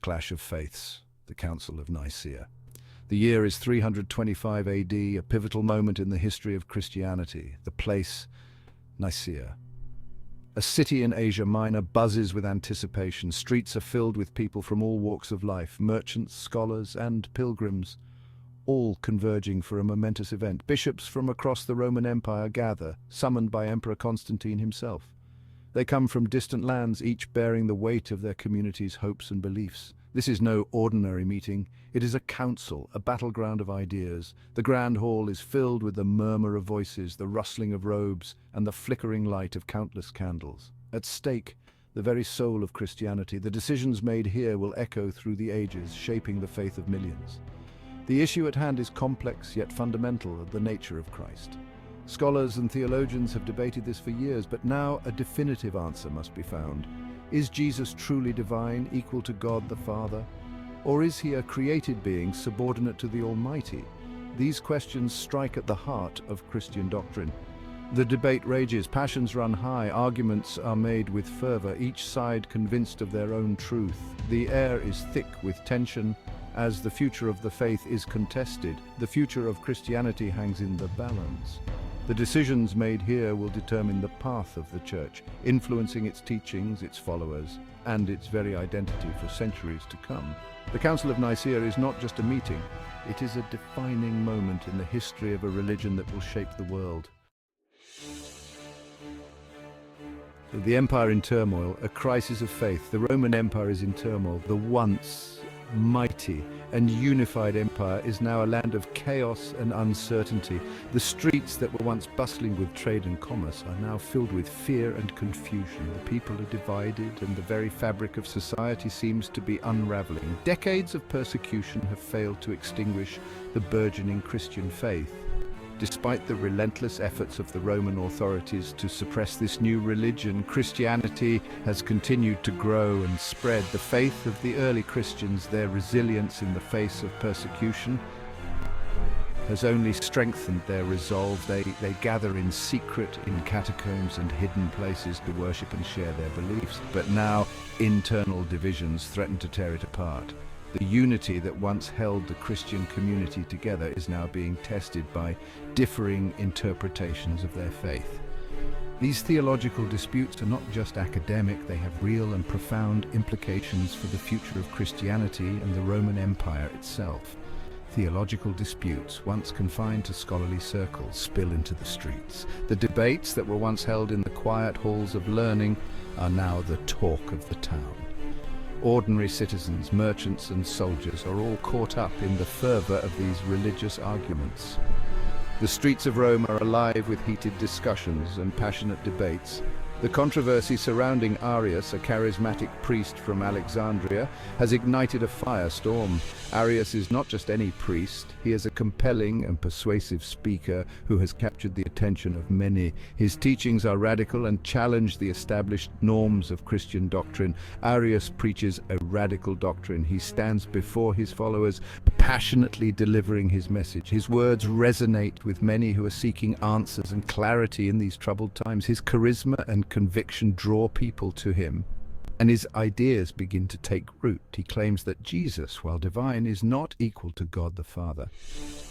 clash of faiths, the Council of Nicaea. The year is 325 AD, a pivotal moment in the history of Christianity. The place, Nicaea. A city in Asia Minor buzzes with anticipation. Streets are filled with people from all walks of life, merchants, scholars, and pilgrims, all converging for a momentous event. Bishops from across the Roman Empire gather, summoned by Emperor Constantine himself. They come from distant lands, each bearing the weight of their community's hopes and beliefs. This is no ordinary meeting. It is a council, a battleground of ideas. The grand hall is filled with the murmur of voices, the rustling of robes, and the flickering light of countless candles. At stake, the very soul of Christianity. The decisions made here will echo through the ages, shaping the faith of millions. The issue at hand is complex yet fundamental of the nature of Christ. Scholars and theologians have debated this for years, but now a definitive answer must be found. Is Jesus truly divine, equal to God the Father? Or is he a created being subordinate to the Almighty? These questions strike at the heart of Christian doctrine. The debate rages, passions run high, arguments are made with fervor, each side convinced of their own truth. The air is thick with tension. As the future of the faith is contested, the future of Christianity hangs in the balance. The decisions made here will determine the path of the Church, influencing its teachings, its followers, and its very identity for centuries to come. The Council of Nicaea is not just a meeting, it is a defining moment in the history of a religion that will shape the world. The empire in turmoil, a crisis of faith. The Roman Empire is in turmoil. The once mighty and unified empire is now a land of chaos and uncertainty. The streets that were once bustling with trade and commerce are now filled with fear and confusion. The people are divided and the very fabric of society seems to be unraveling. Decades of persecution have failed to extinguish the burgeoning Christian faith. Despite the relentless efforts of the Roman authorities to suppress this new religion, Christianity has continued to grow and spread. The faith of the early Christians, their resilience in the face of persecution, has only strengthened their resolve. They gather in secret in catacombs and hidden places to worship and share their beliefs. But now internal divisions threaten to tear it apart. The unity that once held the Christian community together is now being tested by differing interpretations of their faith. These theological disputes are not just academic, they have real and profound implications for the future of Christianity and the Roman Empire itself. Theological disputes, once confined to scholarly circles, spill into the streets. The debates that were once held in the quiet halls of learning are now the talk of the town. Ordinary citizens, merchants and soldiers are all caught up in the fervor of these religious arguments. The streets of Rome are alive with heated discussions and passionate debates. The controversy surrounding Arius, a charismatic priest from Alexandria, has ignited a firestorm. Arius is not just any priest, he is a compelling and persuasive speaker who has captured the attention of many. His teachings are radical and challenge the established norms of Christian doctrine. Arius preaches a radical doctrine. He stands before his followers, passionately delivering his message. His words resonate with many who are seeking answers and clarity in these troubled times. His charisma and conviction draw people to him, and his ideas begin to take root. He claims that Jesus, while divine, is not equal to God the Father.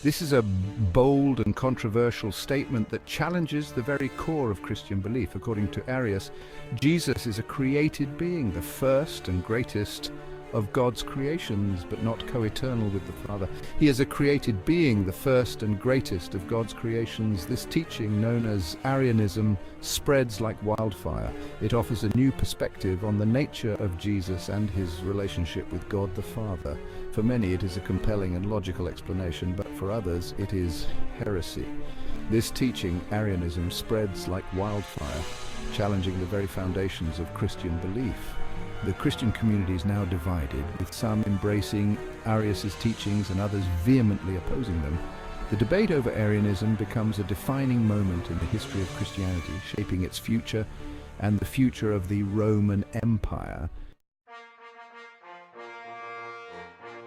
This is a bold and controversial statement that challenges the very core of Christian belief. According to Arius, Jesus is a created being, the first and greatest of God's creations, but not co-eternal with the Father. He is a created being, the first and greatest of God's creations. This teaching, known as Arianism, spreads like wildfire. It offers a new perspective on the nature of Jesus and his relationship with God the Father. For many, it is a compelling and logical explanation, but for others, it is heresy. This teaching, Arianism, spreads like wildfire, challenging the very foundations of Christian belief. The Christian community is now divided, with some embracing Arius's teachings and others vehemently opposing them. The debate over Arianism becomes a defining moment in the history of Christianity, shaping its future and the future of the Roman Empire.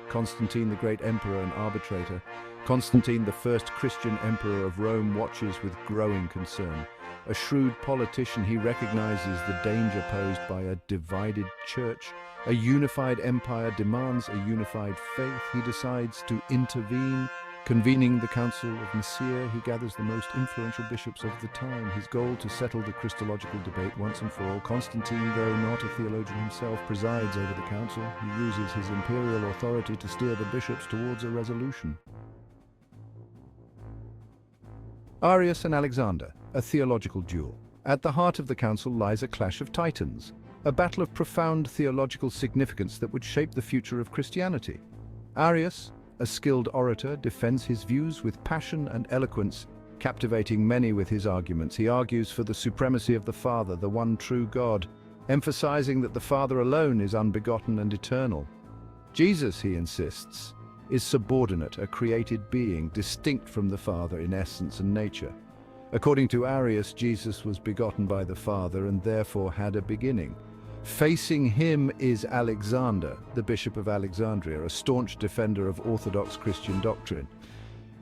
Constantine, the great emperor and arbitrator. Constantine, the first Christian emperor of Rome, watches with growing concern. A shrewd politician, he recognizes the danger posed by a divided church. A unified empire demands a unified faith. He decides to intervene. Convening the Council of Nicaea, he gathers the most influential bishops of the time. His goal to settle the Christological debate once and for all. Constantine, though not a theologian himself, presides over the council. He uses his imperial authority to steer the bishops towards a resolution. Arius and Alexander, a theological duel. At the heart of the council lies a clash of titans, a battle of profound theological significance that would shape the future of Christianity. Arius, a skilled orator, defends his views with passion and eloquence, captivating many with his arguments. He argues for the supremacy of the Father, the one true God, emphasizing that the Father alone is unbegotten and eternal. Jesus, he insists, is subordinate, a created being, distinct from the Father in essence and nature. According to Arius, Jesus was begotten by the Father and therefore had a beginning. Facing him is Alexander, the Bishop of Alexandria, a staunch defender of Orthodox Christian doctrine.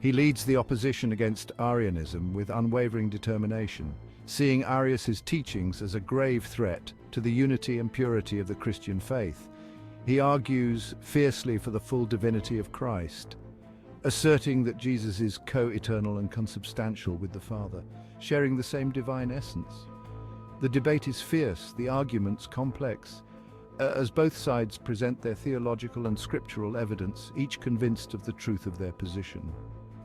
He leads the opposition against Arianism with unwavering determination, seeing Arius's teachings as a grave threat to the unity and purity of the Christian faith. He argues fiercely for the full divinity of Christ, asserting that Jesus is co-eternal and consubstantial with the Father, sharing the same divine essence. The debate is fierce, the arguments complex, as both sides present their theological and scriptural evidence, each convinced of the truth of their position.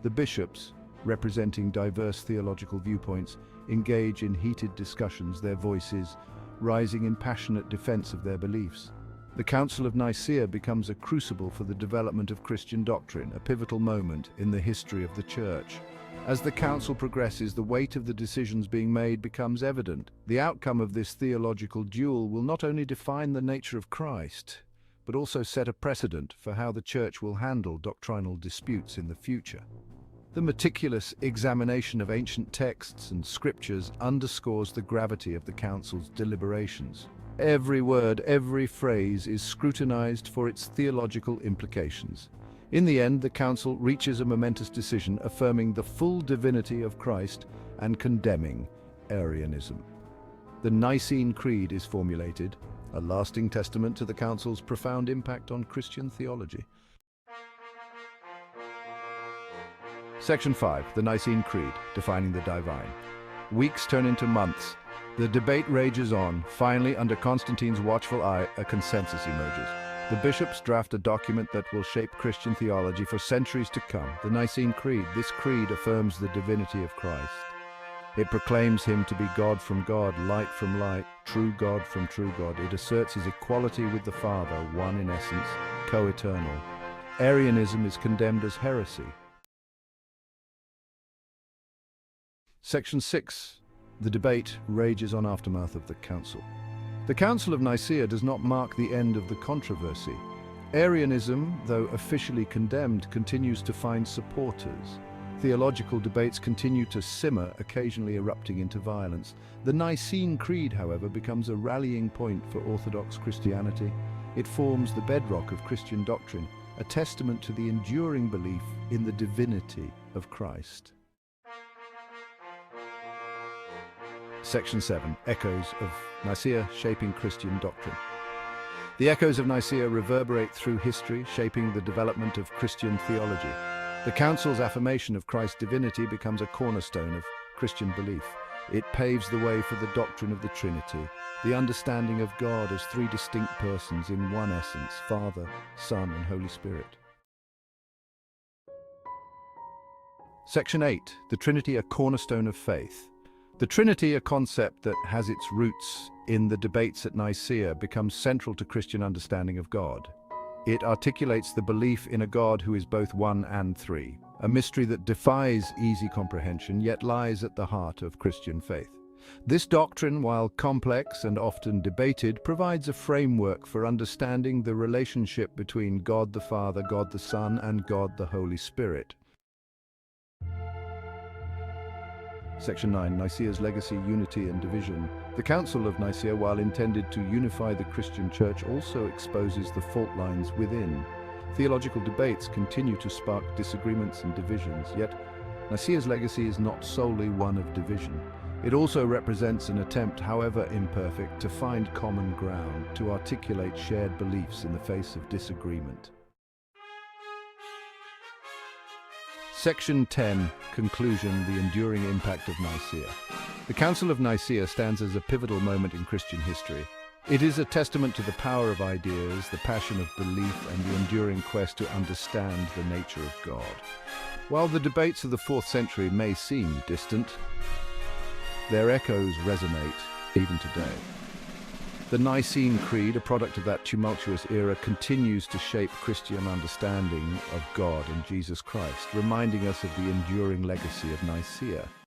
The bishops, representing diverse theological viewpoints, engage in heated discussions, their voices rising in passionate defense of their beliefs. The Council of Nicaea becomes a crucible for the development of Christian doctrine, a pivotal moment in the history of the Church. As the Council progresses, the weight of the decisions being made becomes evident. The outcome of this theological duel will not only define the nature of Christ, but also set a precedent for how the Church will handle doctrinal disputes in the future. The meticulous examination of ancient texts and scriptures underscores the gravity of the Council's deliberations. Every word, every phrase is scrutinized for its theological implications. In the end, the Council reaches a momentous decision affirming the full divinity of Christ and condemning Arianism. The Nicene Creed is formulated, a lasting testament to the Council's profound impact on Christian theology. Section 5, the Nicene Creed, defining the divine. Weeks turn into months. The debate rages on. Finally, under Constantine's watchful eye, a consensus emerges. The bishops draft a document that will shape Christian theology for centuries to come. The Nicene Creed. This creed affirms the divinity of Christ. It proclaims him to be God from God, light from light, true God from true God. It asserts his equality with the Father, one in essence, co-eternal. Arianism is condemned as heresy. Section 6. The debate rages on aftermath of the Council. The Council of Nicaea does not mark the end of the controversy. Arianism, though officially condemned, continues to find supporters. Theological debates continue to simmer, occasionally erupting into violence. The Nicene Creed, however, becomes a rallying point for Orthodox Christianity. It forms the bedrock of Christian doctrine, a testament to the enduring belief in the divinity of Christ. Section 7. Echoes of Nicaea shaping Christian doctrine. The echoes of Nicaea reverberate through history, shaping the development of Christian theology. The Council's affirmation of Christ's divinity becomes a cornerstone of Christian belief. It paves the way for the doctrine of the Trinity, the understanding of God as three distinct persons in one essence, Father, Son, and Holy Spirit. Section 8. The Trinity, a cornerstone of faith. The Trinity, a concept that has its roots in the debates at Nicaea, becomes central to Christian understanding of God. It articulates the belief in a God who is both one and three, a mystery that defies easy comprehension yet lies at the heart of Christian faith. This doctrine, while complex and often debated, provides a framework for understanding the relationship between God the Father, God the Son, and God the Holy Spirit. Section 9. Nicaea's legacy, unity and division. The Council of Nicaea, while intended to unify the Christian Church, also exposes the fault lines within. Theological debates continue to spark disagreements and divisions, yet Nicaea's legacy is not solely one of division. It also represents an attempt, however imperfect, to find common ground, to articulate shared beliefs in the face of disagreement. Section 10. Conclusion: the enduring impact of Nicaea. The Council of Nicaea stands as a pivotal moment in Christian history. It is a testament to the power of ideas, the passion of belief, and the enduring quest to understand the nature of God. While the debates of the 4th century may seem distant, their echoes resonate even today. The Nicene Creed, a product of that tumultuous era, continues to shape Christian understanding of God in Jesus Christ, reminding us of the enduring legacy of Nicaea.